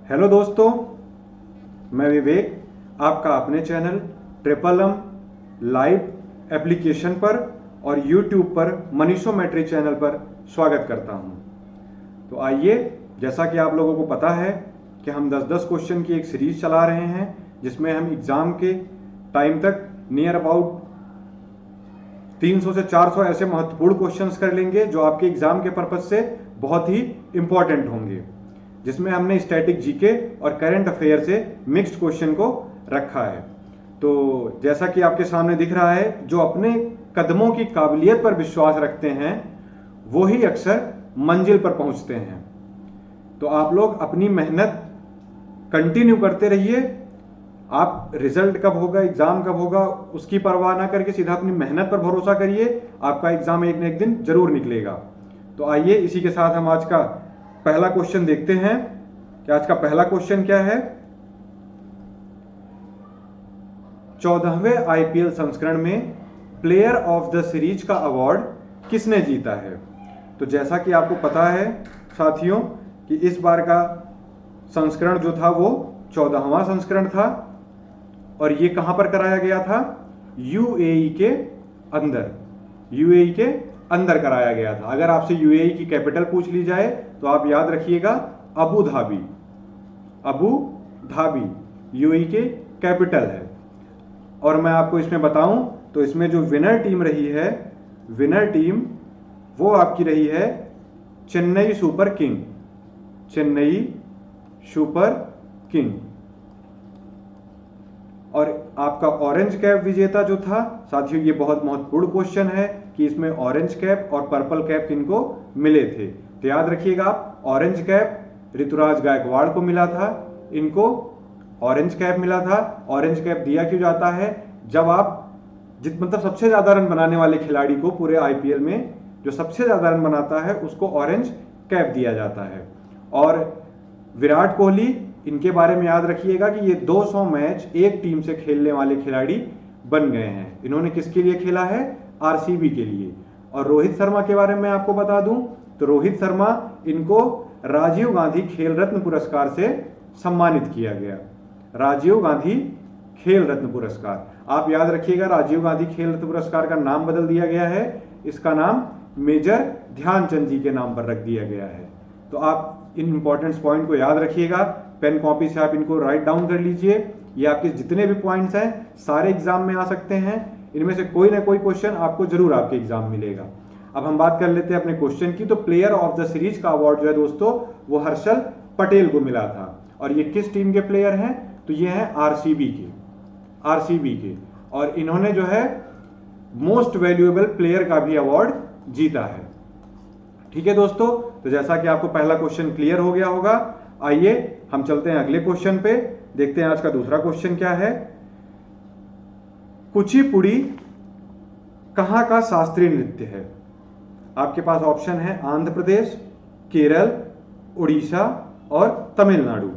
Hello दोस्तों, मैं विवेक आपका अपने channel triple M live application पर और यूट्यूब पर मनीषोमेट्री चैनल पर स्वागत करता हूं। तो आइए, जैसा कि आप लोगों को पता है कि हम 10-10 क्वेश्चन की एक सीरीज चला रहे हैं जिसमें हम एग्ज़ाम के टाइम तक नियर अबाउट 300 से 400 ऐसे महत्वपूर्ण क्वेश्चंस कर लेंगे जो आपके एग्जाम के पर्पज से बहुत ही इंपॉर्टेंट होंगे, जिसमें हमने स्टैटिक जीके और करंट अफेयर से मिक्स्ड क्वेश्चन को रखा है। तो जैसा कि आपके सामने दिख रहा है, जो अपने कदमों की काबिलियत पर विश्वास रखते हैं वो ही अक्सर मंजिल पर पहुंचते हैं। तो आप लोग अपनी मेहनत कंटिन्यू करते रहिए। आप रिजल्ट कब होगा, एग्जाम कब होगा, उसकी परवाह ना करके सीधा अपनी मेहनत पर भरोसा करिए। आपका एग्जाम एक न एक दिन जरूर निकलेगा। तो आइए, इसी के साथ हम आज का पहला क्वेश्चन देखते हैं कि आज का पहला क्वेश्चन क्या है। 14वें आईपीएल संस्करण में प्लेयर ऑफ द सीरीज का अवार्ड किसने जीता है। तो जैसा कि आपको पता है साथियों कि इस बार का संस्करण जो था वो 14वां संस्करण था और ये कहां पर कराया गया था, यूएई के अंदर। यूएई के अंदर कराया गया था। अगर आपसे यूएई की कैपिटल पूछ ली जाए तो आप याद रखिएगा Abu Dhabi. Abu Dhabi UAE के कैपिटल है। और मैं आपको इसमें बताऊं तो इसमें जो विनर टीम रही है, विनर टीम वो आपकी रही है Chennai super king. Chennai super king. और आपका ऑरेंज कैप विजेता जो था, साथियों ये बहुत महत्वपूर्ण क्वेश्चन है कि इसमें ऑरेंज कैप और पर्पल कैप किनको मिले थे। तो याद रखिएगा आप, ऑरेंज कैप ऋतुराज गायकवाड़ को मिला था। इनको ऑरेंज कैप मिला था। ऑरेंज कैप दिया क्यों जाता है, जब आप मतलब सबसे ज्यादा रन बनाने वाले खिलाड़ी को पूरे आईपीएल में जो सबसे ज्यादा रन बनाता है उसको ऑरेंज कैप दिया जाता है। और विराट कोहली, इनके बारे में याद रखिएगा कि ये 200 मैच एक टीम से खेलने वाले खिलाड़ी बन गए हैं। इन्होंने किसके लिए खेला है, आरसीबी के लिए। और रोहित शर्मा के बारे में आपको बता दूं तो रोहित शर्मा, इनको राजीव गांधी खेल रत्न पुरस्कार से सम्मानित किया गया। राजीव गांधी खेल रत्न पुरस्कार, आप याद रखिएगा राजीव गांधी खेल रत्न पुरस्कार का नाम बदल दिया गया है। इसका नाम मेजर ध्यानचंद जी के नाम पर रख दिया गया है। तो आप इन इंपॉर्टेंट पॉइंट को याद रखिएगा। पेन कॉपी से आप इनको राइट डाउन कर लीजिए। ये आपके जितने भी पॉइंट्स हैं सारे एग्जाम में आ सकते हैं। इनमें से कोई ना कोई क्वेश्चन आपको जरूर आपके एग्जाम मिलेगा। अब हम बात कर लेते हैं अपने क्वेश्चन की। तो प्लेयर ऑफ द सीरीज का अवार्ड जो है दोस्तों वो हर्षल पटेल को मिला था। और ये किस टीम के प्लेयर हैं, तो ये हैं आरसीबी के। आरसीबी के। और इन्होंने जो है मोस्ट वैल्यूएबल प्लेयर का भी अवार्ड जीता है। ठीक है दोस्तों, तो जैसा कि आपको पहला क्वेश्चन क्लियर हो गया होगा, आइए हम चलते हैं अगले क्वेश्चन पे। देखते हैं आज का दूसरा क्वेश्चन क्या है। कुचिपुड़ी कहां का शास्त्रीय नृत्य है। आपके पास ऑप्शन है आंध्र प्रदेश, केरल, उड़ीसा और तमिलनाडु।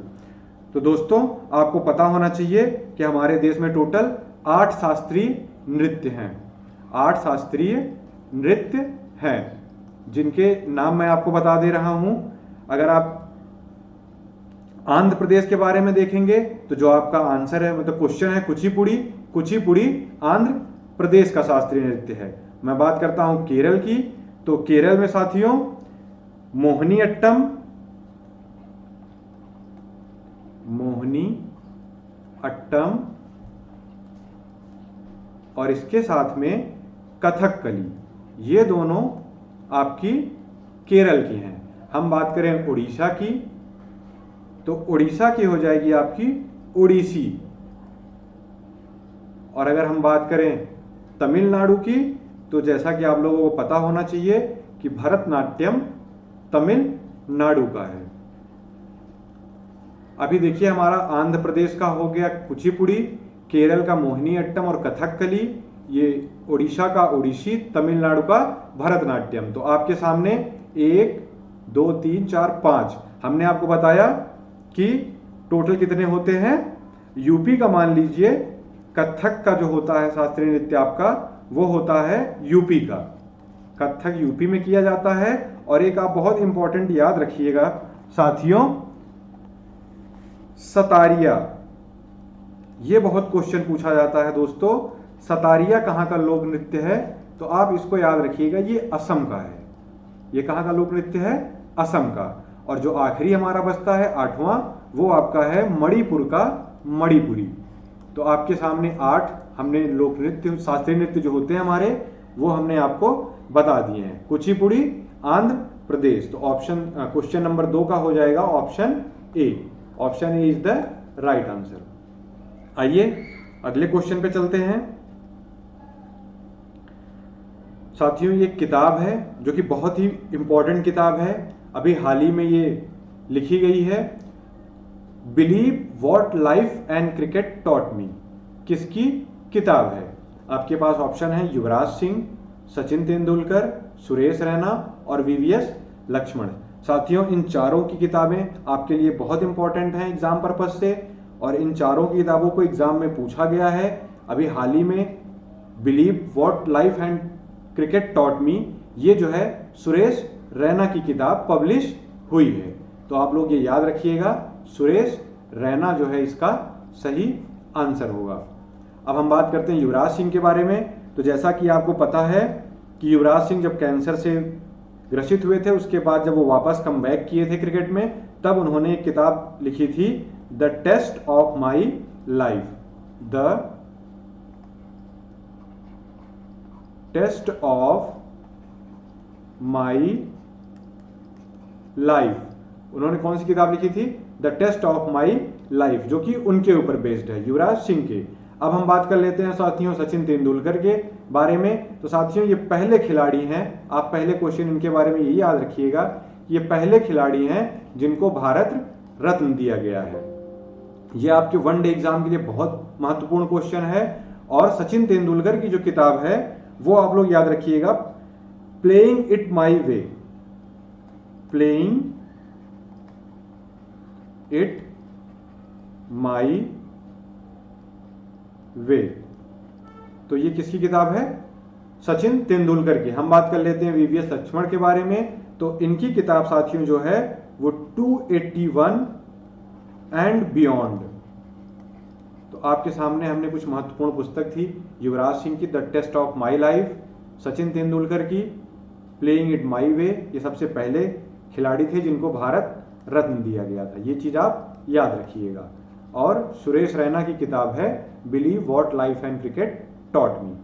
तो दोस्तों आपको पता होना चाहिए कि हमारे देश में टोटल 8 शास्त्रीय नृत्य हैं। 8 शास्त्रीय नृत्य हैं जिनके नाम मैं आपको बता दे रहा हूं। अगर आप आंध्र प्रदेश के बारे में देखेंगे तो जो आपका आंसर है, मतलब क्वेश्चन है कुचिपुड़ी। कुचिपुड़ी आंध्र प्रदेश का शास्त्रीय नृत्य है। मैं बात करता हूं केरल की, तो केरल में साथियों मोहिनी अट्टम, मोहिनी अट्टम और इसके साथ में कथकली, ये दोनों आपकी केरल की हैं। हम बात करें उड़ीसा की, तो उड़ीसा की हो जाएगी आपकी ओडिसी। और अगर हम बात करें तमिलनाडु की, तो जैसा कि आप लोगों को पता होना चाहिए कि भरतनाट्यम तमिलनाडु का है। अभी देखिए हमारा आंध्र प्रदेश का हो गया कुचिपुड़ी, केरल का मोहिनी अट्टम और कथकली, ये उड़ीसा का ओडिसी, तमिलनाडु का भरतनाट्यम। तो आपके सामने 1 2 3 4 5 हमने आपको बताया कि टोटल कितने होते हैं। यूपी का मान लीजिए, कथक का जो होता है शास्त्रीय नृत्य आपका वो होता है यूपी का। कथक यूपी में किया जाता है। और एक आप बहुत इंपॉर्टेंट याद रखिएगा साथियों सतारिया, ये बहुत क्वेश्चन पूछा जाता है दोस्तों। सतारिया कहाँ का लोक नृत्य है? तो आप इसको याद रखिएगा, ये असम का है। ये कहाँ का लोक नृत्य है? असम का। और जो आखिरी हमारा बचता है 8वां, वो आपका है मणिपुर का मणिपुरी। तो आपके सामने 8 हमने लोक नृत्य, शास्त्रीय नृत्य जो होते हैं हमारे, वो हमने आपको बता दिए हैं। कुचिपुड़ी आंध्र प्रदेश। तो ऑप्शन क्वेश्चन नंबर 2 का हो जाएगा option A. Option A is the right answer. आइए अगले क्वेश्चन पे चलते हैं। साथियों, ये किताब है जो कि बहुत ही इंपॉर्टेंट किताब है, अभी हाल ही में ये लिखी गई है। Believe what life and cricket taught me, किसकी किताब है? आपके पास ऑप्शन है युवराज सिंह, सचिन तेंदुलकर, सुरेश रैना और वीवीएस लक्ष्मण। साथियों, इन चारों की किताबें आपके लिए बहुत इंपॉर्टेंट हैं एग्जाम पर्पज से, और इन चारों की किताबों को एग्जाम में पूछा गया है। अभी हाल ही में believe what life and cricket taught me, ये जो है सुरेश रैना की किताब पब्लिश हुई है। तो आप लोग ये याद रखिएगा, सुरेश रैना जो है इसका सही आंसर होगा। अब हम बात करते हैं युवराज सिंह के बारे में। तो जैसा कि आपको पता है कि युवराज सिंह जब कैंसर से ग्रसित हुए थे, उसके बाद जब वो वापस कम बैक किए थे क्रिकेट में, तब उन्होंने एक किताब लिखी थी, the test of my life. The test of my life. उन्होंने कौन सी किताब लिखी थी? The test of my life, जो कि उनके ऊपर बेस्ड है, युवराज सिंह के। अब हम बात कर लेते हैं साथियों सचिन तेंदुलकर के बारे में। तो साथियों, ये पहले खिलाड़ी हैं, आप पहले क्वेश्चन इनके बारे में यही याद रखिएगा, ये पहले खिलाड़ी हैं जिनको भारत रत्न दिया गया है। ये आपके वनडे एग्जाम के लिए बहुत महत्वपूर्ण क्वेश्चन है। और सचिन तेंदुलकर की जो किताब है वो आप लोग याद रखिएगा, playing it my way. Playing it my way. तो ये किसकी किताब है? सचिन तेंदुलकर की। हम बात कर लेते हैं वीवीएस लक्ष्मण के बारे में। तो इनकी किताब साथियों जो है वो 281 एंड बियॉन्ड। तो आपके सामने हमने कुछ महत्वपूर्ण पुस्तक थी, युवराज सिंह की the test of my life, Sachin Tendulkar की प्लेइंग इट माई वे, ये सबसे पहले खिलाड़ी थे जिनको भारत रत्न दिया गया था। ये चीज आप याद रखिएगा। और सुरेश रैना की किताब है believe what life and cricket taught me.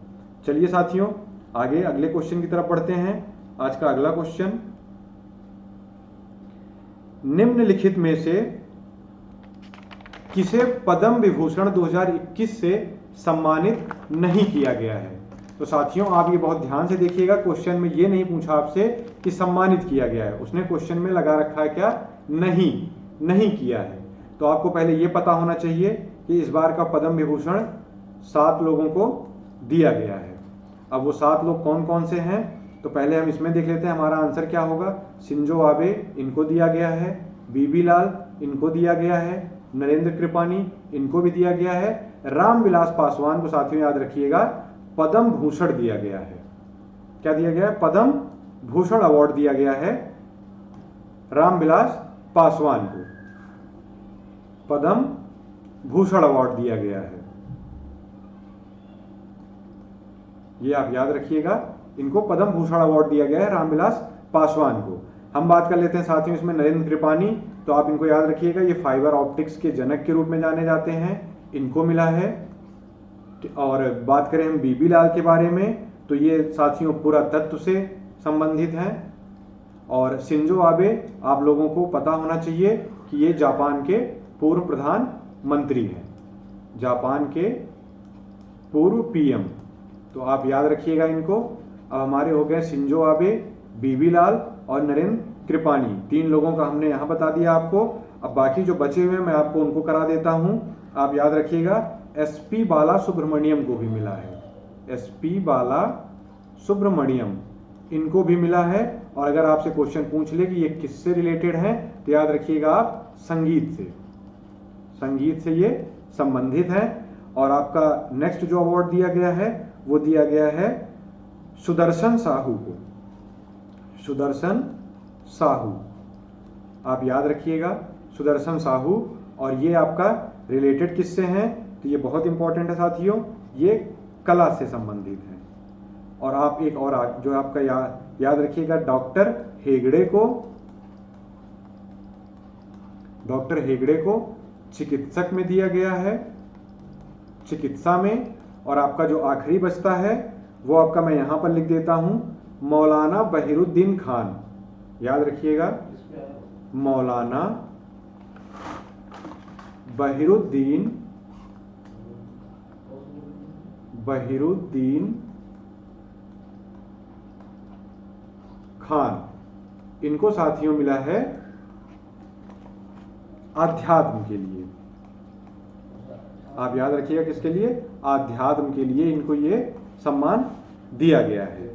चलिए साथियों, आगे अगले क्वेश्चन की तरफ बढ़ते हैं। आज का अगला क्वेश्चन, निम्नलिखित में से किसे पद्म विभूषण 2021 से सम्मानित नहीं किया गया है? तो साथियों, आप ये बहुत ध्यान से देखिएगा, क्वेश्चन में ये नहीं पूछा आपसे कि सम्मानित किया गया है, उसने क्वेश्चन में लगा रखा है क्या? नहीं किया है। तो आपको पहले ये पता होना चाहिए कि इस बार का पद्म विभूषण 7 लोगों को दिया गया है। अब वो 7 लोग कौन कौन से हैं? तो पहले हम इसमें देख लेते हैं हमारा आंसर क्या होगा। शिंजो आबे, इनको दिया गया है। बीबी लाल, इनको दिया गया है। नरेंद्र कृपानी, इनको भी दिया गया है। रामविलास पासवान को साथियों याद रखिएगा पद्म भूषण दिया गया है। क्या दिया गया है? पद्म भूषण अवार्ड दिया गया है रामविलास पासवान को, पद्म भूषण अवार्ड दिया गया है। ये आप याद रखिएगा, इनको पद्म भूषण अवार्ड दिया गया है रामविलास पासवान को। हम बात कर लेते हैं साथियों इसमें नरेंद्र कृपानी। तो आप इनको याद रखिएगा, ये फाइबर ऑप्टिक्स के जनक के रूप में जाने जाते हैं, इनको मिला है। और बात करें हम बीबी लाल के बारे में, तो ये साथियों पुरातत्व से संबंधित हैं। और शिंजो आबे, आप लोगों को पता होना चाहिए कि ये जापान के पूर्व प्रधानमंत्री हैं, जापान के पूर्व पीएम। तो आप याद रखिएगा इनको। अब हमारे हो गए शिंजो आबे, बीबी लाल और नरेंद्र कृपानी, 3 लोगों का हमने यहाँ बता दिया आपको। अब बाकी जो बचे हुए मैं आपको उनको करा देता हूँ। आप याद रखिएगा एसपी बाला सुब्रमण्यम को भी मिला है, एसपी बाला सुब्रमण्यम, इनको भी मिला है। और अगर आपसे क्वेश्चन पूछ ले कि ये किससे रिलेटेड है, तो याद रखिएगा आप संगीत से ये संबंधित है। और आपका नेक्स्ट जो अवार्ड दिया गया है वो दिया गया है सुदर्शन साहू को, सुदर्शन साहू, आप याद रखिएगा सुदर्शन साहू। और ये आपका रिलेटेड किससे हैं, तो ये बहुत इंपॉर्टेंट है साथियों, ये कला से संबंधित है। और आप एक और जो आपका याद रखिएगा, डॉक्टर हेगड़े को चिकित्सक में दिया गया है, चिकित्सा में। और आपका जो आखिरी बचता है वो आपका मैं यहां पर लिख देता हूं, मौलाना बहिरुद्दीन खान। याद रखिएगा, मौलाना बहिरुद्दीन खान, इनको साथियों मिला है आध्यात्म के लिए। आप याद रखिएगा किसके लिए, आध्यात्म के लिए इनको ये सम्मान दिया गया है।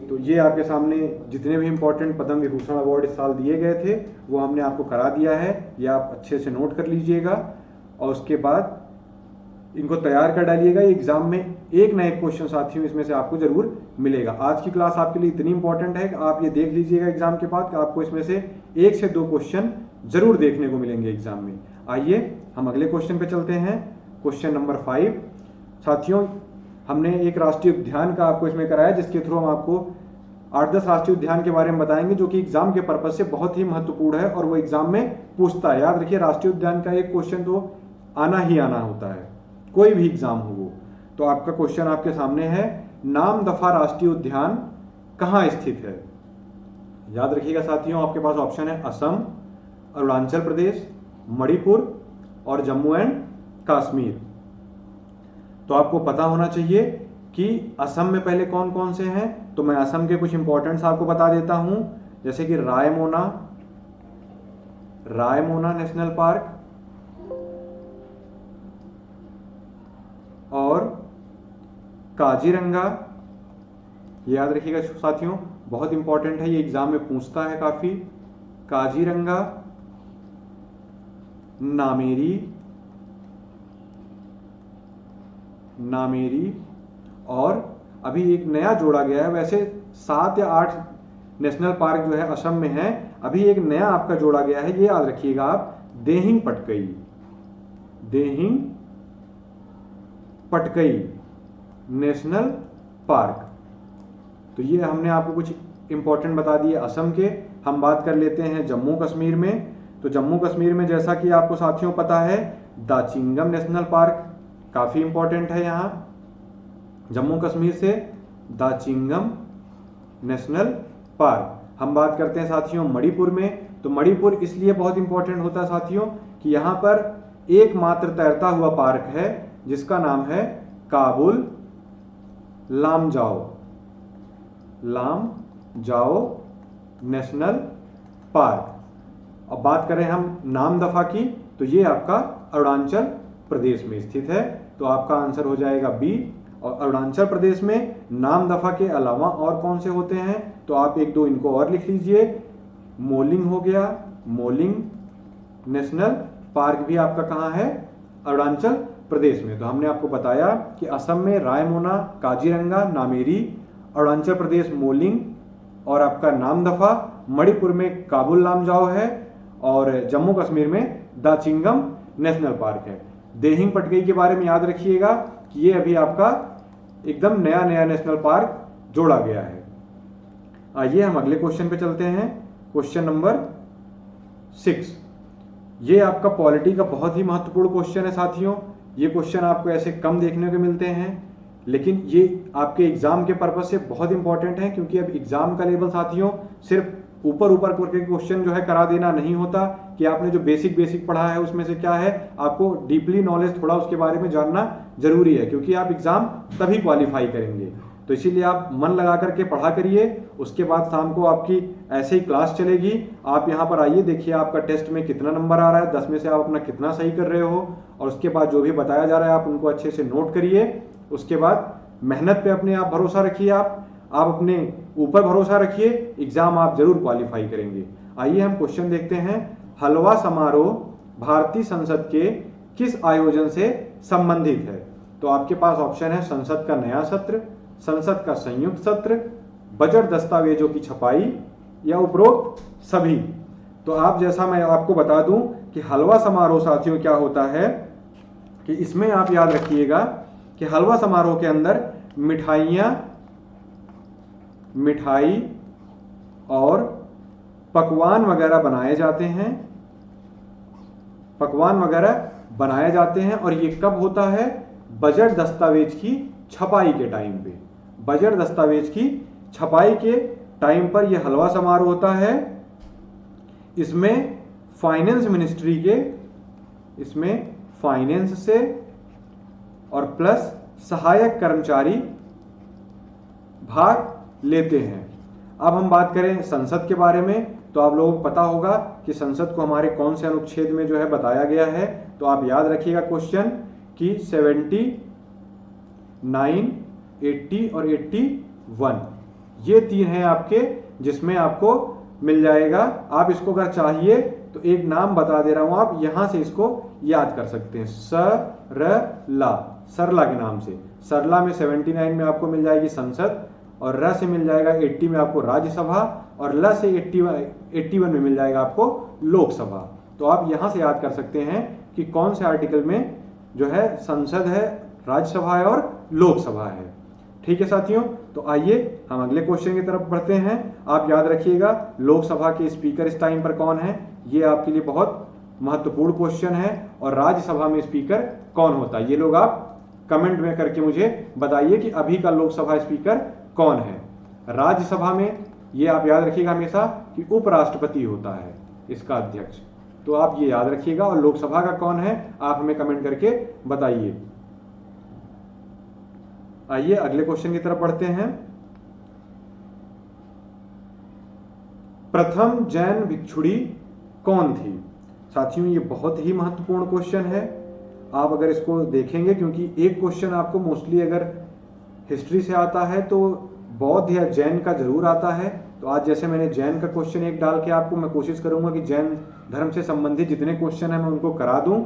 तो ये आपके सामने जितने भी इंपॉर्टेंट पद्म विभूषण अवार्ड इस साल दिए गए थे वो हमने आपको करा दिया है, ये आप अच्छे से नोट कर लीजिएगा और उसके बाद इनको तैयार कर डालिएगा। एग्जाम में एक ना एक क्वेश्चन साथियों इसमें से आपको जरूर मिलेगा। आज की क्लास आपके लिए इतनी इंपॉर्टेंट है कि आप ये देख लीजिएगा एग्जाम के बाद कि आपको इसमें से 1 से 2 क्वेश्चन जरूर देखने को मिलेंगे एग्जाम में। आइए हम अगले क्वेश्चन पे चलते हैं, क्वेश्चन नंबर 5। साथियों हमने एक राष्ट्रीय उद्यान का आपको इसमें कराया, जिसके थ्रू हम आपको 8-10 राष्ट्रीय उद्यान के बारे में बताएंगे जो कि एग्जाम के पर्पज से बहुत ही महत्वपूर्ण है और वो एग्जाम में पूछता है। याद रखिए, राष्ट्रीय उद्यान का एक क्वेश्चन तो आना ही आना होता है, कोई भी एग्जाम हो वो। तो आपका क्वेश्चन आपके सामने है, नामदफा राष्ट्रीय उद्यान कहाँ स्थित है। याद रखिएगा साथियों, आपके पास ऑप्शन है असम, अरुणाचल प्रदेश, मणिपुर और जम्मू एंड कश्मीर। तो आपको पता होना चाहिए कि असम में पहले कौन कौन से हैं। तो मैं असम के कुछ इंपॉर्टेंट्स आपको बता देता हूं, जैसे कि रायमोना नेशनल पार्क और काजीरंगा। याद रखिएगा साथियों, बहुत इंपॉर्टेंट है, ये एग्जाम में पूछता है काफी। काजीरंगा, नामेरी और अभी एक नया जोड़ा गया है। वैसे 7 या 8 नेशनल पार्क जो है असम में है, अभी एक नया आपका जोड़ा गया है, ये याद रखिएगा आप, देहिंग पटकई नेशनल पार्क। तो ये हमने आपको कुछ इंपॉर्टेंट बता दिए असम के। हम बात कर लेते हैं जम्मू कश्मीर में। तो जम्मू कश्मीर में जैसा कि आपको साथियों पता है, दाचिंगम नेशनल पार्क काफी इंपॉर्टेंट है। यहां जम्मू कश्मीर से दाचिंगम नेशनल पार्क। हम बात करते हैं साथियों मणिपुर में। तो मणिपुर इसलिए बहुत इंपॉर्टेंट होता है साथियों कि यहां पर एकमात्र तैरता हुआ पार्क है जिसका नाम है काबुल लामजाओ नेशनल पार्क। अब बात करें हम नामदफा की, तो ये आपका अरुणाचल प्रदेश में स्थित है। तो आपका आंसर हो जाएगा बी। और अरुणाचल प्रदेश में नामदफा के अलावा और कौन से होते हैं, तो आप 1-2 इनको और लिख लीजिए। मोलिंग हो गया, मोलिंग नेशनल पार्क भी आपका कहाँ है, अरुणाचल प्रदेश में। तो हमने आपको बताया कि असम में रायमोना, काजीरंगा, नामेरी, अरुणाचल प्रदेश मोलिंग और आपका नामदफा, मणिपुर में काबुल लामजाओ है और जम्मू कश्मीर में दाचिंगम नेशनल पार्क है। देहिंग पटकई के बारे में याद रखिएगा कि ये अभी आपका एकदम नया नेशनल पार्क जोड़ा गया है। आइए हम अगले क्वेश्चन पे चलते हैं, क्वेश्चन नंबर 6। ये आपका पॉलिटी का बहुत ही महत्वपूर्ण क्वेश्चन है साथियों। ये क्वेश्चन आपको ऐसे कम देखने को मिलते हैं, लेकिन ये आपके एग्जाम के पर्पज से बहुत इंपॉर्टेंट है, क्योंकि अब एग्जाम का लेवल साथियों सिर्फ ऊपर करके क्वेश्चन जो है करा देना नहीं होता कि आपने जो बेसिक पढ़ा है उसमें से क्या है, आपको डीपली नॉलेज थोड़ा उसके बारे में जानना जरूरी है, क्योंकि आप एग्जाम तभी क्वालिफाई करेंगे। तो इसीलिए आप मन लगा करके पढ़ा करिए। उसके बाद शाम को आपकी ऐसे ही क्लास चलेगी, आप यहाँ पर आइए, देखिए आपका टेस्ट में कितना नंबर आ रहा है, 10 में से आप अपना कितना सही कर रहे हो, और उसके बाद जो भी बताया जा रहा है आप उनको अच्छे से नोट करिए। उसके बाद मेहनत पे अपने आप भरोसा रखिए, आप अपने ऊपर भरोसा रखिए, एग्जाम आप जरूर क्वालिफाई करेंगे। आइए हम क्वेश्चन देखते हैं। हलवा समारोह भारतीय संसद के किस आयोजन से संबंधित है। तो आपके पास ऑप्शन है संसद का नया सत्र, संसद का संयुक्त सत्र, बजट दस्तावेजों की छपाई या उपरोक्त सभी। तो आप जैसा मैं आपको बता दूं कि हलवा समारोह साथियों क्या होता है कि इसमें आप याद रखिएगा कि हलवा समारोह के अंदर मिठाई और पकवान वगैरह बनाए जाते हैं, और ये कब होता है? बजट दस्तावेज की छपाई के टाइम पे। बजट दस्तावेज की छपाई के टाइम पर यह हलवा समारोह होता है। इसमें फाइनेंस मिनिस्ट्री के, इसमें फाइनेंस से और प्लस सहायक कर्मचारी भाग लेते हैं। अब हम बात करें संसद के बारे में, तो आप लोगों को पता होगा कि संसद को हमारे कौन से अनुच्छेद में जो है बताया गया है। तो आप याद रखिएगा क्वेश्चन कि 79, 80 और 81 ये 3 हैं आपके, जिसमें आपको मिल जाएगा। आप इसको अगर चाहिए तो एक नाम बता दे रहा हूं, आप यहां से इसको याद कर सकते हैं, सरला के नाम से। सरला में 79 में आपको मिल जाएगी संसद, और र से मिल जाएगा 80 में आपको राज्यसभा, और ल से 81 में मिल जाएगा आपको लोकसभा। तो आप यहां से याद कर सकते हैं कि कौन से आर्टिकल में जो है संसद है, राज्यसभा है और लोकसभा है। ठीक है साथियों, तो आइए हम अगले क्वेश्चन की तरफ बढ़ते हैं। आप याद रखिएगा लोकसभा के स्पीकर इस टाइम पर कौन है, ये आपके लिए बहुत महत्वपूर्ण क्वेश्चन है। और राज्यसभा में स्पीकर कौन होता है, ये लोग आप कमेंट में करके मुझे बताइए कि अभी का लोकसभा स्पीकर कौन है। राज्यसभा में ये आप याद रखिएगा हमेशा कि उपराष्ट्रपति होता है इसका अध्यक्ष, तो आप ये याद रखिएगा। और लोकसभा का कौन है आप हमें कमेंट करके बताइए। आइए अगले क्वेश्चन की तरफ बढ़ते हैं। प्रथम जैन भिक्षुणी कौन थी? साथियों ये बहुत ही महत्वपूर्ण क्वेश्चन है। आप अगर इसको देखेंगे, क्योंकि एक क्वेश्चन आपको मोस्टली अगर हिस्ट्री से आता है तो बौद्ध या जैन का जरूर आता है। तो आज जैसे मैंने जैन का क्वेश्चन एक डाल के आपको मैं कोशिश करूंगा कि जैन धर्म से संबंधित जितने क्वेश्चन है मैं उनको करा दूं।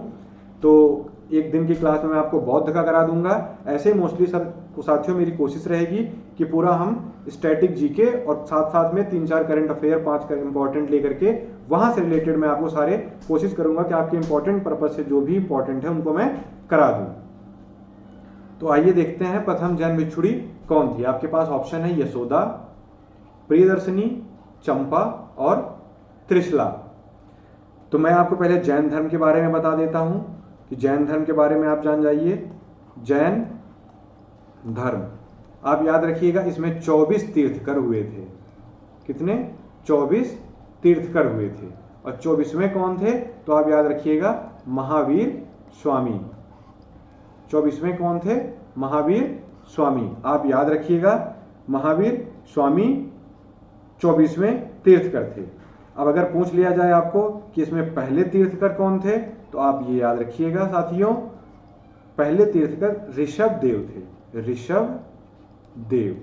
तो एक दिन की क्लास में मैं आपको बौद्ध का करा दूंगा। ऐसे मोस्टली साथियों मेरी कोशिश रहेगी कि पूरा हम स्टैटिक जीके और साथ साथ में 3-4 करंट अफेयर 5 इंपॉर्टेंट लेकर के वहां से रिलेटेड मैं आपको सारे कोशिश करूंगा कि आपके इंपॉर्टेंट पर्पज से जो भी इंपॉर्टेंट है उनको मैं करा दूं। तो आइए देखते हैं प्रथम जैन भिक्षुणी कौन थी। आपके पास ऑप्शन है यशोदा, प्रियदर्शनी, चंपा और त्रिशला। तो मैं आपको पहले जैन धर्म के बारे में बता देता हूं कि जैन धर्म के बारे में आप जान जाइए। जैन धर्म आप याद रखिएगा, इसमें 24 तीर्थकर हुए थे। कितने? 24 तीर्थकर हुए थे। और 24वें कौन थे? तो आप याद रखिएगा महावीर स्वामी। 24वें कौन थे? महावीर स्वामी। आप याद रखिएगा महावीर स्वामी 24वें तीर्थकर थे। अब अगर पूछ लिया जाए आपको कि इसमें पहले तीर्थकर कौन थे, तो आप ये याद रखिएगा साथियों, पहले तीर्थकर ऋषभ देव थे। ऋषभ देव,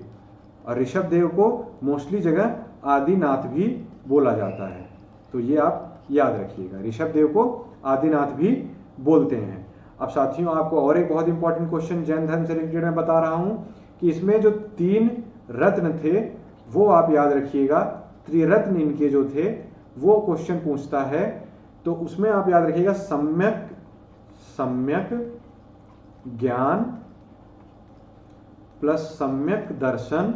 और ऋषभ देव को मोस्टली जगह आदिनाथ भी बोला जाता है। तो ये आप याद रखिएगा, ऋषभ देव को आदिनाथ भी बोलते हैं। अब साथियों आपको और एक बहुत इंपॉर्टेंट क्वेश्चन जैन धर्म से रिलेटेड मैं बता रहा हूं कि इसमें जो 3 रत्न थे वो आप याद रखिएगा, त्रिरत्न इनके जो थे वो क्वेश्चन पूछता है। तो उसमें आप याद रखिएगा सम्यक ज्ञान प्लस सम्यक दर्शन,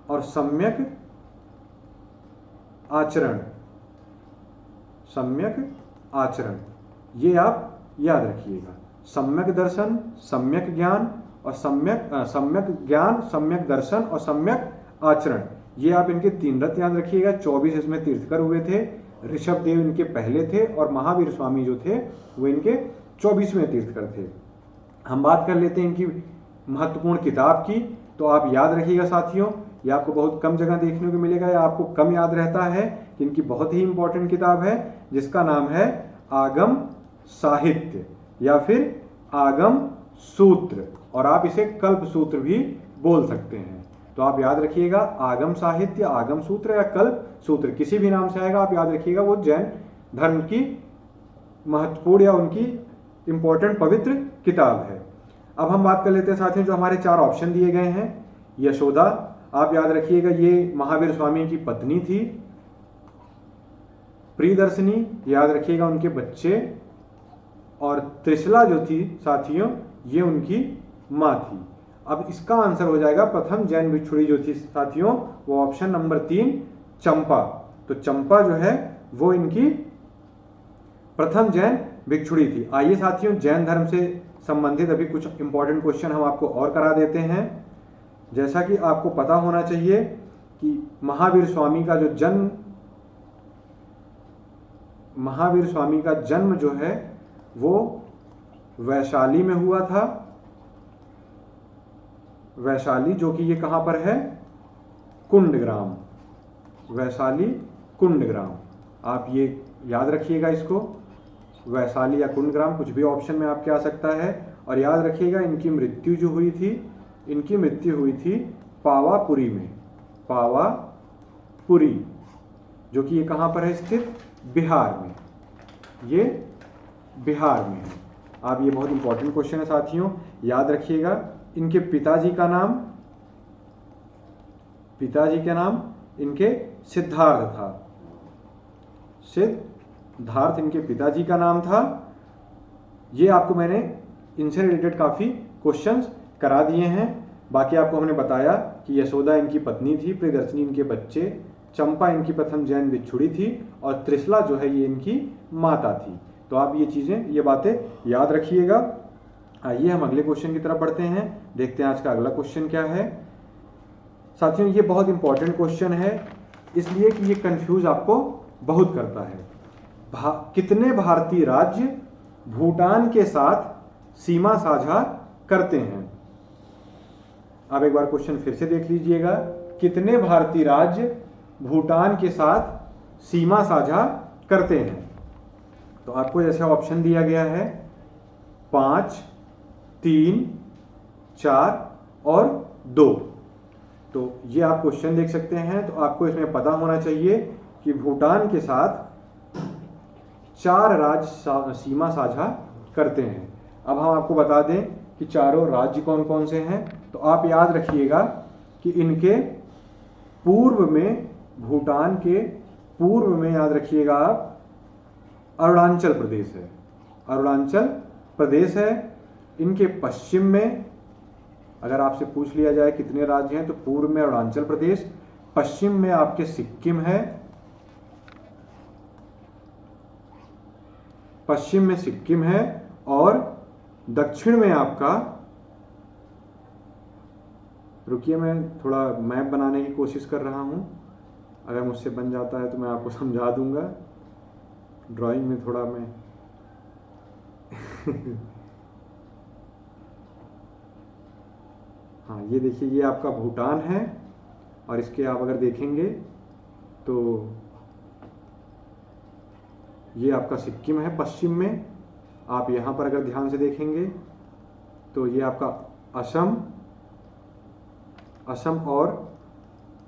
और सम्यक आचरण, ये आप याद रखिएगा। सम्यक दर्शन, सम्यक ज्ञान और सम्यक दर्शन और सम्यक आचरण, ये आप इनके 3 रत्न याद रखिएगा। 24 इसमें तीर्थकर हुए थे। ऋषभ देव इनके पहले थे और महावीर स्वामी जो थे वो इनके 24वें तीर्थकर थे। हम बात कर लेते हैं इनकी महत्वपूर्ण किताब की। तो आप याद रखिएगा साथियों, ये आपको बहुत कम जगह देखने को मिलेगा या आपको कम याद रहता है कि इनकी बहुत ही इंपॉर्टेंट किताब है जिसका नाम है आगम साहित्य या फिर आगम सूत्र, और आप इसे कल्प सूत्र भी बोल सकते हैं। तो आप याद रखिएगा आगम साहित्य, आगम सूत्र या कल्प सूत्र, किसी भी नाम से आएगा आप याद रखिएगा वो जैन धर्म की महत्वपूर्ण या उनकी इंपॉर्टेंट पवित्र किताब है। अब हम बात कर लेते हैं साथियों, जो हमारे 4 ऑप्शन दिए गए हैं। यशोदा, आप याद रखिएगा ये महावीर स्वामी की पत्नी थी। प्रियदर्शनी, याद रखिएगा उनके बच्चे। और त्रिशला जो थी साथियों, ये उनकी माँ थी। अब इसका आंसर हो जाएगा प्रथम जैन भिक्षुणी जो थी साथियों, वो ऑप्शन नंबर 3 चंपा। तो चंपा जो है वो इनकी प्रथम जैन भिक्षुणी थी। आइए साथियों, जैन धर्म से संबंधित अभी कुछ इंपॉर्टेंट क्वेश्चन हम आपको और करा देते हैं। जैसा कि आपको पता होना चाहिए कि महावीर स्वामी का जन्म जो है वो वैशाली में हुआ था। वैशाली जो कि ये कहां पर है, कुंडग्राम। वैशाली कुंडग्राम, आप ये याद रखिएगा इसको, वैशाली या कुंडग्राम, कुछ भी ऑप्शन में आपके आ सकता है। और याद रखिएगा इनकी मृत्यु जो हुई थी, इनकी मृत्यु हुई थी पावापुरी में। पावापुरी जो कि ये कहां पर है स्थित, बिहार में। ये बिहार में है। आप ये बहुत इंपॉर्टेंट क्वेश्चन है साथियों, याद रखिएगा। इनके पिताजी का नाम इनके सिद्धार्थ था। सिद्धार्थ इनके पिताजी का नाम था। ये आपको मैंने इनसे रिलेटेड काफी क्वेश्चंस करा दिए हैं। बाकी आपको हमने बताया कि यशोदा इनकी पत्नी थी, प्रियदर्शनी इनके बच्चे, चंपा इनकी प्रथम जैन भिक्षुणी थी और त्रिशला जो है ये इनकी माता थी। तो आप ये बातें याद रखिएगा। आइए हम अगले क्वेश्चन की तरफ बढ़ते हैं, देखते हैं आज का अगला क्वेश्चन क्या है। साथियों ये बहुत इंपॉर्टेंट क्वेश्चन है, इसलिए कि ये कंफ्यूज आपको बहुत करता है। कितने भारतीय राज्य भूटान के साथ सीमा साझा करते हैं? आप एक बार क्वेश्चन फिर से देख लीजिएगा। कितने भारतीय राज्य भूटान के साथ सीमा साझा करते हैं? तो आपको जैसे ऑप्शन दिया गया है 5, 3, 4 और 2। तो ये आप क्वेश्चन देख सकते हैं। तो आपको इसमें पता होना चाहिए कि भूटान के साथ 4 राज्य सीमा साझा करते हैं। अब हम आपको बता दें कि चारों राज्य कौन कौन से हैं। तो आप याद रखिएगा कि इनके पूर्व में, भूटान के पूर्व में याद रखिएगा आप, अरुणाचल प्रदेश है। अरुणाचल प्रदेश है। इनके पश्चिम में, अगर आपसे पूछ लिया जाए कितने राज्य हैं, तो पूर्व में अरुणाचल प्रदेश, पश्चिम में आपके सिक्किम है, पश्चिम में सिक्किम है, और दक्षिण में आपका, रुकिए मैं थोड़ा मैप बनाने की कोशिश कर रहा हूं, अगर मुझसे बन जाता है तो मैं आपको समझा दूंगा। ड्राइंग में थोड़ा मैं हाँ ये देखिए, ये आपका भूटान है और इसके आप अगर देखेंगे तो ये आपका सिक्किम है पश्चिम में। आप यहाँ पर अगर ध्यान से देखेंगे तो ये आपका असम और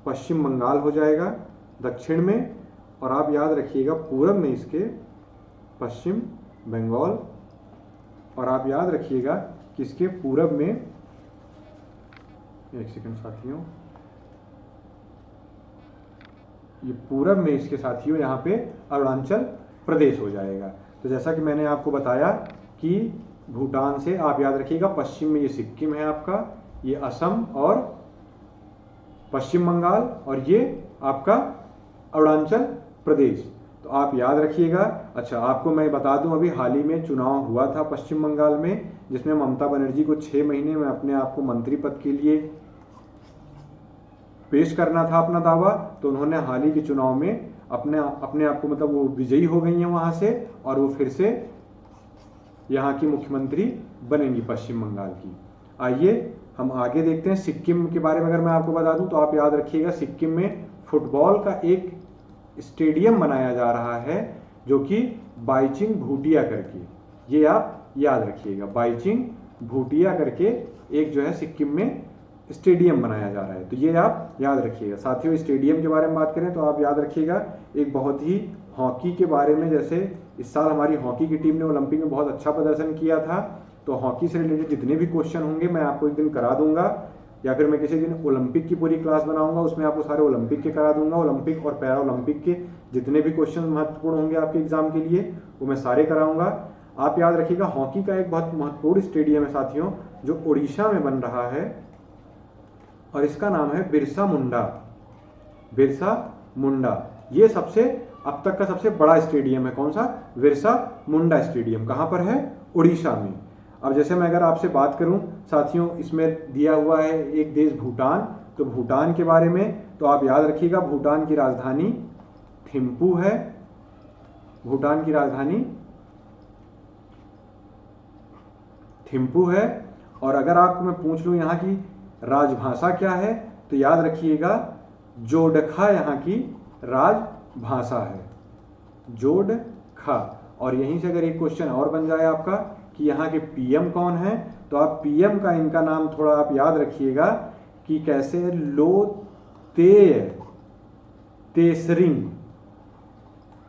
पश्चिम बंगाल हो जाएगा दक्षिण में। और आप याद रखिएगा पूरब में इसके पश्चिम बंगाल, और आप याद रखिएगा कि इसके पूरब में, एक सेकंड साथियों, ये पूरब में इसके साथियों यहाँ पे अरुणाचल प्रदेश हो जाएगा। तो जैसा कि मैंने आपको बताया कि भूटान से आप याद रखिएगा पश्चिम में ये सिक्किम है आपका, ये असम और पश्चिम बंगाल, और ये आपका अरुणाचल प्रदेश। तो आप याद रखिएगा। अच्छा, आपको मैं बता दूं, अभी हाल ही में चुनाव हुआ था पश्चिम बंगाल में, जिसमें ममता बनर्जी को 6 महीने में अपने आप को मंत्री पद के लिए पेश करना था अपना दावा। तो उन्होंने हाल ही के चुनाव में अपने आप को, मतलब वो विजयी हो गई हैं वहां से, और वो फिर से यहाँ की मुख्यमंत्री बनेंगी पश्चिम बंगाल की। आइए हम आगे देखते हैं। सिक्किम के बारे में अगर मैं आपको बता दूं तो आप याद रखिएगा सिक्किम में फुटबॉल का एक स्टेडियम बनाया जा रहा है, जो कि बाईचिंग भूटिया करके, ये आप याद रखिएगा, बाईचिंग भूटिया करके एक जो है सिक्किम में स्टेडियम बनाया जा रहा है। तो ये आप याद रखिएगा साथियों। स्टेडियम के बारे में बात करें तो आप याद रखिएगा एक बहुत ही हॉकी के बारे में, जैसे इस साल हमारी हॉकी की टीम ने ओलंपिक में बहुत अच्छा प्रदर्शन किया था, तो हॉकी से रिलेटेड जितने भी क्वेश्चन होंगे मैं आपको एक दिन करा दूंगा, या फिर मैं किसी दिन ओलंपिक की पूरी क्लास बनाऊंगा, उसमें आपको सारे ओलंपिक के करा दूंगा। ओलंपिक और पैरा ओलंपिक के जितने भी क्वेश्चन महत्वपूर्ण होंगे आपके एग्जाम के लिए वो मैं सारे कराऊंगा। आप याद रखिएगा, हॉकी का एक बहुत महत्वपूर्ण स्टेडियम है साथियों जो उड़ीसा में बन रहा है, और इसका नाम है बिरसा मुंडा। बिरसा मुंडा ये सबसे अब तक का सबसे बड़ा स्टेडियम है। कौन सा? बिरसा मुंडा स्टेडियम। कहां पर है? उड़ीसा में। अब जैसे मैं अगर आपसे बात करूं साथियों, इसमें दिया हुआ है एक देश भूटान, तो भूटान के बारे में तो आप याद रखिएगा, भूटान की राजधानी थिम्पू है। भूटान की राजधानी थिम्पू है। और अगर आपको मैं पूछ लूं यहाँ की राजभाषा क्या है, तो याद रखिएगा जोडखा यहाँ की राजभाषा है, जोडखा। और यहीं से अगर एक क्वेश्चन और बन जाए आपका कि यहाँ के पीएम कौन है, तो आप पीएम का इनका नाम थोड़ा आप याद रखिएगा कि कैसे,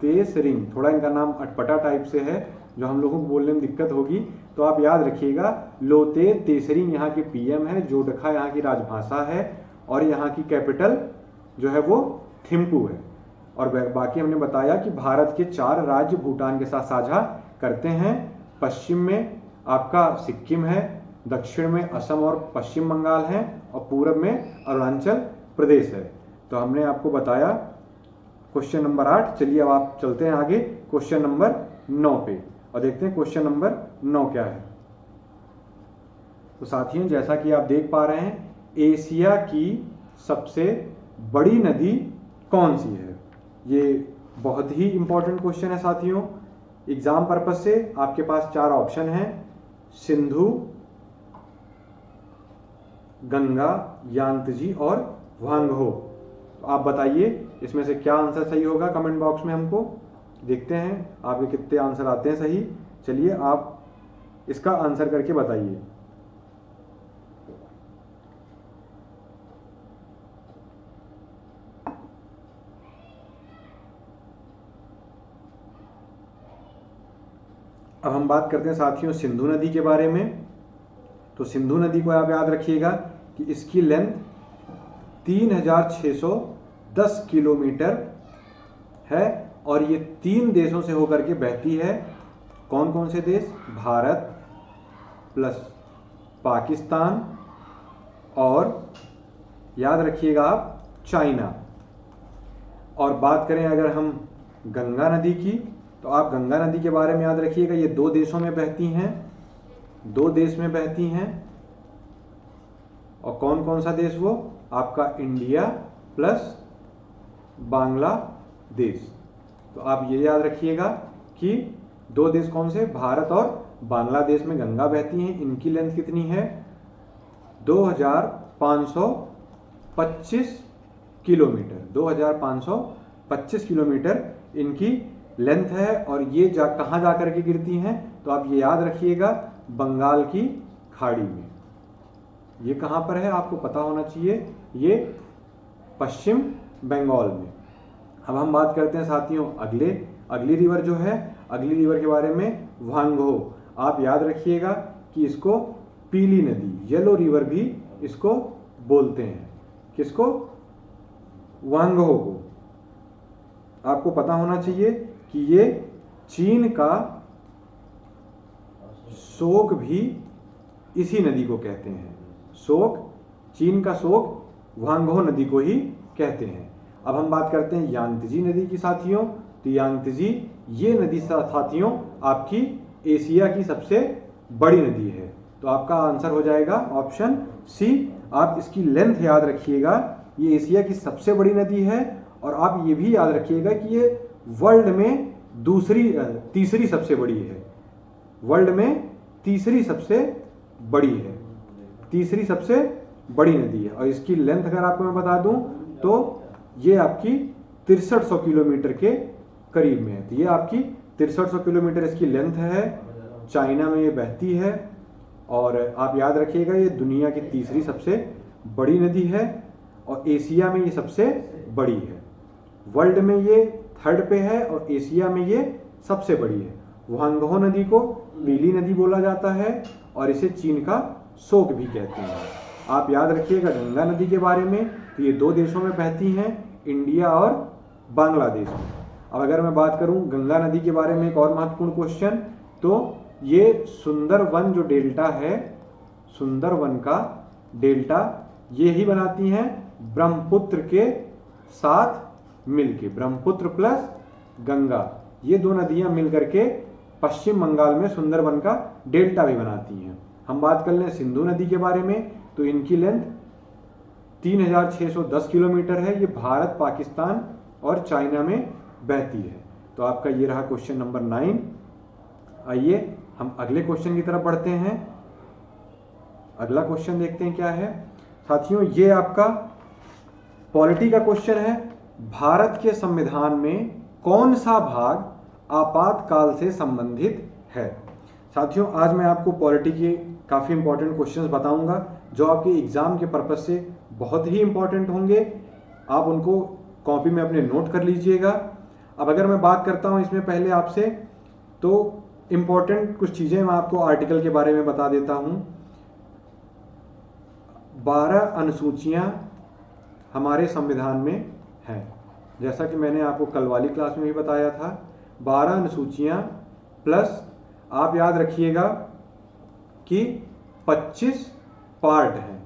तेसरिंग। थोड़ा इनका नाम अटपटा टाइप से है जो हम लोगों को बोलने में दिक्कत होगी, तो आप याद रखिएगा लोते तेसरिंग यहाँ के पीएम है, जोडखा यहाँ की राजभाषा है, और यहाँ की कैपिटल जो है वो थिम्पू है। और बाकी हमने बताया कि भारत के 4 राज्य भूटान के साथ साझा करते हैं। पश्चिम में आपका सिक्किम है, दक्षिण में असम और पश्चिम बंगाल है, और पूर्व में अरुणाचल प्रदेश है। तो हमने आपको बताया क्वेश्चन नंबर 8। चलिए अब आप चलते हैं आगे क्वेश्चन नंबर 9 पे और देखते हैं क्वेश्चन नंबर 9 क्या है। तो साथियों, जैसा कि आप देख पा रहे हैं, एशिया की सबसे बड़ी नदी कौन सी है? ये बहुत ही इंपॉर्टेंट क्वेश्चन है साथियों। एग्जाम पर्पज से आपके पास 4 ऑप्शन हैं, सिंधु, गंगा, यांगत्जी और वांगहो। तो आप बताइए इसमें से क्या आंसर सही होगा, कमेंट बॉक्स में हमको देखते हैं आपके कितने आंसर आते हैं सही। चलिए आप इसका आंसर करके बताइए। अब हम बात करते हैं साथियों सिंधु नदी के बारे में। तो सिंधु नदी को आप याद रखिएगा कि इसकी लेंथ 3610 किलोमीटर है, और ये 3 देशों से होकर के बहती है। कौन कौन से देश? भारत प्लस पाकिस्तान, और याद रखिएगा आप चाइना। और बात करें अगर हम गंगा नदी की, तो आप गंगा नदी के बारे में याद रखिएगा, ये 2 देशों में बहती हैं, 2 देश में बहती हैं। और कौन कौन सा देश? वो आपका इंडिया प्लस बांग्लादेश। तो आप ये याद रखिएगा कि 2 देश कौन से? भारत और बांग्लादेश में गंगा बहती हैं। इनकी लेंथ कितनी है? 2525 किलोमीटर। 2525 किलोमीटर इनकी लेंथ है। और ये कहाँ जा करके गिरती हैं? तो आप ये याद रखिएगा बंगाल की खाड़ी में। ये कहाँ पर है आपको पता होना चाहिए, ये पश्चिम बंगाल में। अब हम बात करते हैं साथियों अगली रिवर जो है, अगली रिवर के बारे में वांगहो। आप याद रखिएगा कि इसको पीली नदी, येलो रिवर भी इसको बोलते हैं। किसको? वांगहो को। आपको पता होना चाहिए कि ये चीन का शोक भी इसी नदी को कहते हैं। शोक, चीन का शोक वांगहो नदी को ही कहते हैं। अब हम बात करते हैं यांगत्जी नदी की साथियों। तो यांगत्जी ये नदी साथियों आपकी एशिया की सबसे बड़ी नदी है। तो आपका आंसर हो जाएगा ऑप्शन सी। आप इसकी लेंथ याद रखिएगा, ये एशिया की सबसे बड़ी नदी है। और आप ये भी याद रखिएगा कि ये वर्ल्ड में तीसरी सबसे बड़ी है। वर्ल्ड में तीसरी सबसे बड़ी नदी है। और इसकी लेंथ अगर आपको मैं बता दूं तो ये आपकी 6300 किलोमीटर के करीब में है। तो ये आपकी 6300 किलोमीटर इसकी लेंथ है। चाइना में ये बहती है। और आप याद रखिएगा ये दुनिया की तीसरी सबसे बड़ी नदी है, और एशिया में ये सबसे बड़ी है। वर्ल्ड में ये 3rd पे है, और एशिया में ये सबसे बड़ी है। वांगहो नदी को पीली नदी बोला जाता है, और इसे चीन का शोक भी कहते हैं। आप याद रखिएगा गंगा नदी के बारे में, तो ये दो देशों में बहती हैं, इंडिया और बांग्लादेश में। अब अगर मैं बात करूं गंगा नदी के बारे में एक और महत्वपूर्ण क्वेश्चन, तो ये सुंदरवन जो डेल्टा है, सुंदरवन का डेल्टा ये ही बनाती हैं ब्रह्मपुत्र के साथ मिलके, ब्रह्मपुत्र प्लस गंगा, ये दो नदियां मिलकर के पश्चिम बंगाल में सुंदरवन का डेल्टा भी बनाती हैं। हम बात कर लें सिंधु नदी के बारे में, तो इनकी लेंथ 3610 किलोमीटर है। ये भारत, पाकिस्तान और चाइना में बहती है। तो आपका ये रहा क्वेश्चन नंबर 9। आइए हम अगले क्वेश्चन की तरफ बढ़ते हैं। अगला क्वेश्चन देखते हैं क्या है साथियों। ये आपका पॉलिटी का क्वेश्चन है। भारत के संविधान में कौन सा भाग आपातकाल से संबंधित है? साथियों आज मैं आपको पॉलिटी के काफ़ी इंपॉर्टेंट क्वेश्चंस बताऊंगा जो आपके एग्जाम के पर्पज से बहुत ही इंपॉर्टेंट होंगे। आप उनको कॉपी में अपने नोट कर लीजिएगा। अब अगर मैं बात करता हूं इसमें पहले आपसे, तो इंपॉर्टेंट कुछ चीज़ें मैं आपको आर्टिकल के बारे में बता देता हूं। 12 अनुसूचियां हमारे संविधान में हैं, जैसा कि मैंने आपको कल वाली क्लास में भी बताया था। 12 अनुसूचियां प्लस आप याद रखिएगा कि 25 पार्ट हैं,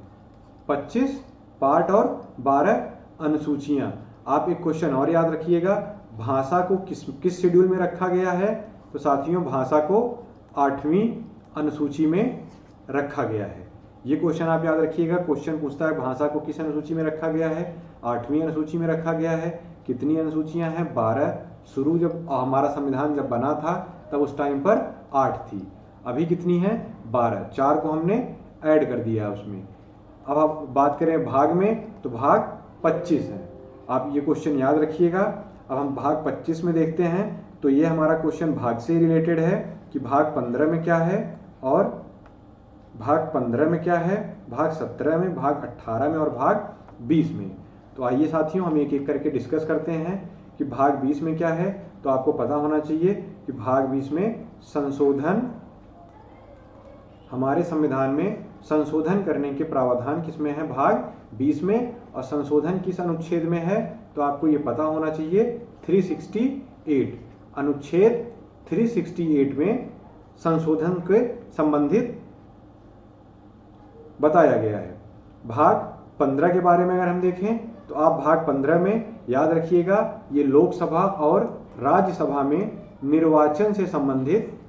25 पार्ट और 12 अनुसूचियां। आप एक क्वेश्चन और याद रखिएगा, भाषा को किस शेड्यूल में रखा गया है? तो साथियों भाषा को 8वीं अनुसूची में रखा गया है। ये क्वेश्चन आप याद रखिएगा। क्वेश्चन पूछता है भाषा को किस अनुसूची में रखा गया है? 8वीं अनुसूची में रखा गया है। कितनी अनुसूचियां हैं? 12। शुरू जब हमारा संविधान जब बना था तब उस टाइम पर 8 थी, अभी कितनी है? 12। 4 को हमने ऐड कर दिया उसमें। अब आप बात करें भाग में, तो भाग 25 है। आप ये क्वेश्चन याद रखिएगा। अब हम भाग 25 में देखते हैं, तो ये हमारा क्वेश्चन भाग से रिलेटेड है कि भाग 15 में क्या है और भाग 15 में क्या है, भाग 17 में, भाग 18 में और भाग 20 में। तो आइए साथियों हम एक एक करके डिस्कस करते हैं कि भाग 20 में क्या है। तो आपको पता होना चाहिए कि भाग 20 में संशोधन, हमारे संविधान में संशोधन करने के प्रावधान किसमें है? भाग 20 में। और संशोधन किस अनुच्छेद में है? तो आपको ये पता होना चाहिए 368, अनुच्छेद 368 में संशोधन के संबंधित बताया गया है। भाग 15 के बारे में अगर हम देखें, तो आप भाग 15 में याद रखिएगा, ये लोकसभा और राज्यसभा में निर्वाचन से संबंधित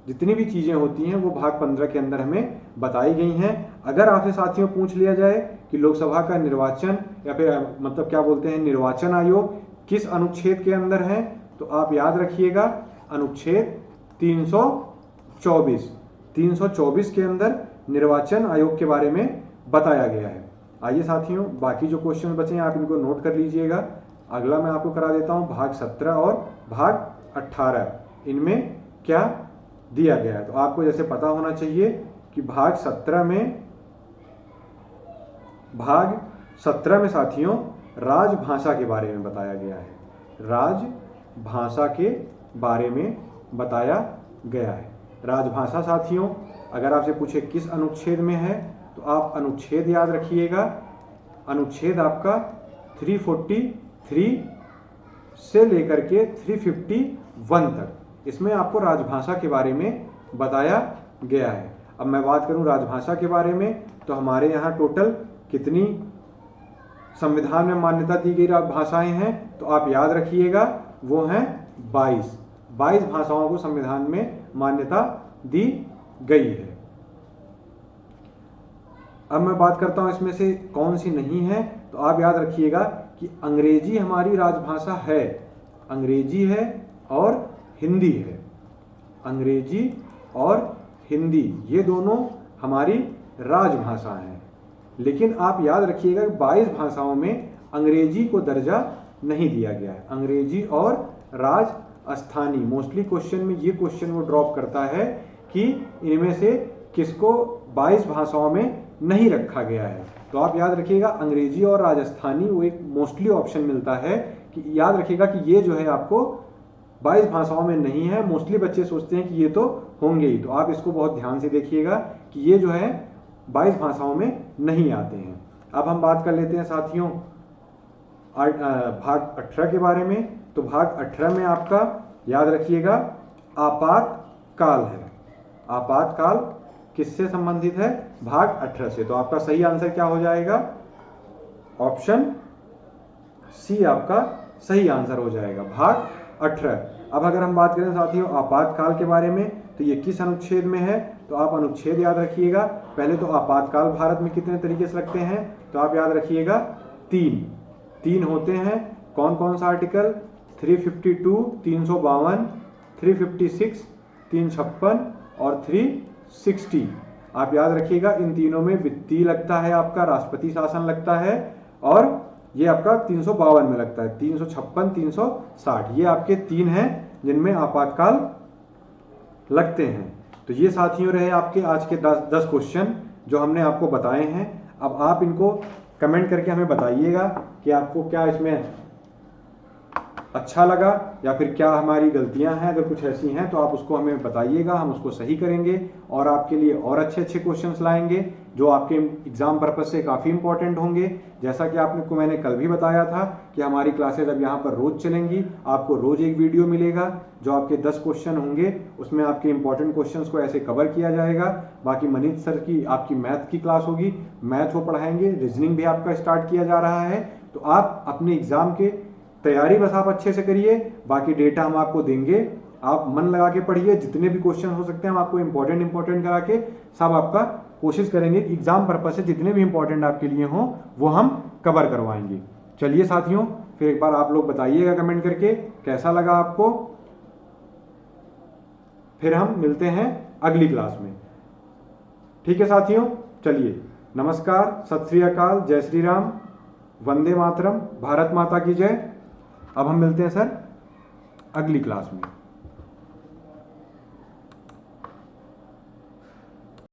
जितनी भी चीजें होती हैं वो भाग 15 के अंदर हमें बताई गई हैं। अगर आपसे साथियों पूछ लिया जाए कि लोकसभा का निर्वाचन या फिर मतलब क्या बोलते हैं निर्वाचन आयोग किस अनुच्छेद के अंदर है, तो आप याद रखिएगा अनुच्छेद 324 के अंदर निर्वाचन आयोग के बारे में बताया गया है। आइए साथियों बाकी जो क्वेश्चन बचे हैं आप इनको नोट कर लीजिएगा। अगला मैं आपको करा देता हूं भाग 17 और भाग 18, इनमें क्या दिया गया है। तो आपको जैसे पता होना चाहिए कि भाग 17 में साथियों राजभाषा के बारे में बताया गया है। राजभाषा के बारे में बताया गया है। राजभाषा साथियों अगर आपसे पूछे किस अनुच्छेद में है, तो आप अनुच्छेद याद रखिएगा। अनुच्छेद आपका 343 से लेकर के 351 तक, इसमें आपको राजभाषा के बारे में बताया गया है। अब मैं बात करूं राजभाषा के बारे में, तो हमारे यहाँ टोटल कितनी संविधान में मान्यता दी गई भाषाएं हैं, तो आप याद रखिएगा वो हैं 22 भाषाओं को संविधान में मान्यता दी गई है। अब मैं बात करता हूं इसमें से कौन सी नहीं है, तो आप याद रखिएगा कि अंग्रेजी हमारी राजभाषा है। अंग्रेजी है और हिंदी है। अंग्रेजी और हिंदी ये दोनों हमारी राजभाषा हैं। लेकिन आप याद रखिएगा 22 भाषाओं में अंग्रेजी को दर्जा नहीं दिया गया है। अंग्रेजी और राजस्थानी, मोस्टली क्वेश्चन में ये क्वेश्चन वो ड्रॉप करता है कि इनमें से किसको 22 भाषाओं में नहीं रखा गया है। तो आप याद रखिएगा अंग्रेजी और राजस्थानी वो एक मोस्टली ऑप्शन मिलता है कि याद रखिएगा कि ये जो है आपको 22 भाषाओं में नहीं है। मोस्टली बच्चे सोचते हैं कि ये तो होंगे ही। तो आप इसको बहुत ध्यान से देखिएगा कि ये जो है 22 भाषाओं में नहीं आते हैं। अब हम बात कर लेते हैं साथियों भाग 18 के बारे में। तो भाग 18 में आपका याद रखिएगा आपातकाल है। आपातकाल किससे संबंधित है? भाग 18 से। तो आपका सही आंसर क्या हो जाएगा? ऑप्शन सी आपका सही आंसर हो जाएगा, भाग 18। अब अगर हम बात करें साथियों आपातकाल के बारे में, तो ये किस अनुच्छेद में है? तो आप अनुच्छेद याद रखिएगा। पहले तो आपातकाल भारत में कितने तरीके से लगते हैं? तो आप याद रखिएगा 3 होते हैं। कौन कौन सा आर्टिकल? 352 352, 356 356 और 360। आप याद रखिएगा इन तीनों में वित्तीय लगता है, आपका राष्ट्रपति शासन लगता है, और ये आपका 352 में लगता है, 356 360। ये आपके 3 हैं जिनमें आपातकाल लगते हैं। तो ये साथियों रहे आपके आज के 10 क्वेश्चन जो हमने आपको बताए हैं। अब आप इनको कमेंट करके हमें बताइएगा कि आपको क्या इसमें अच्छा लगा या फिर क्या हमारी गलतियां हैं। अगर कुछ ऐसी हैं तो आप उसको हमें बताइएगा, हम उसको सही करेंगे और आपके लिए और अच्छे अच्छे क्वेश्चंस लाएंगे जो आपके एग्जाम पर्पस से काफ़ी इंपॉर्टेंट होंगे। जैसा कि आपने को मैंने कल भी बताया था कि हमारी क्लासेज अब यहाँ पर रोज चलेंगी। आपको रोज एक वीडियो मिलेगा जो आपके 10 क्वेश्चन होंगे, उसमें आपके इंपॉर्टेंट क्वेश्चंस को ऐसे कवर किया जाएगा। बाकी मनीष सर की आपकी मैथ की क्लास होगी, मैथ वो पढ़ाएंगे, रीजनिंग भी आपका स्टार्ट किया जा रहा है। तो आप अपने एग्जाम के तैयारी बस आप अच्छे से करिए, बाकी डेटा हम आपको देंगे, आप मन लगा के पढ़िए। जितने भी क्वेश्चन हो सकते हैं हम आपको इंपॉर्टेंट करा के सब आपका कोशिश करेंगे कि एग्जाम पर्पस से जितने भी इंपॉर्टेंट आपके लिए हों वो हम कवर करवाएंगे। चलिए साथियों, फिर एक बार आप लोग बताइएगा कमेंट करके कैसा लगा आपको। फिर हम मिलते हैं अगली क्लास में। ठीक है साथियों, चलिए नमस्कार, सत श्री अकाल, जय श्री राम, वंदे मातरम, भारत माता की जय। अब हम मिलते हैं सर अगली क्लास में।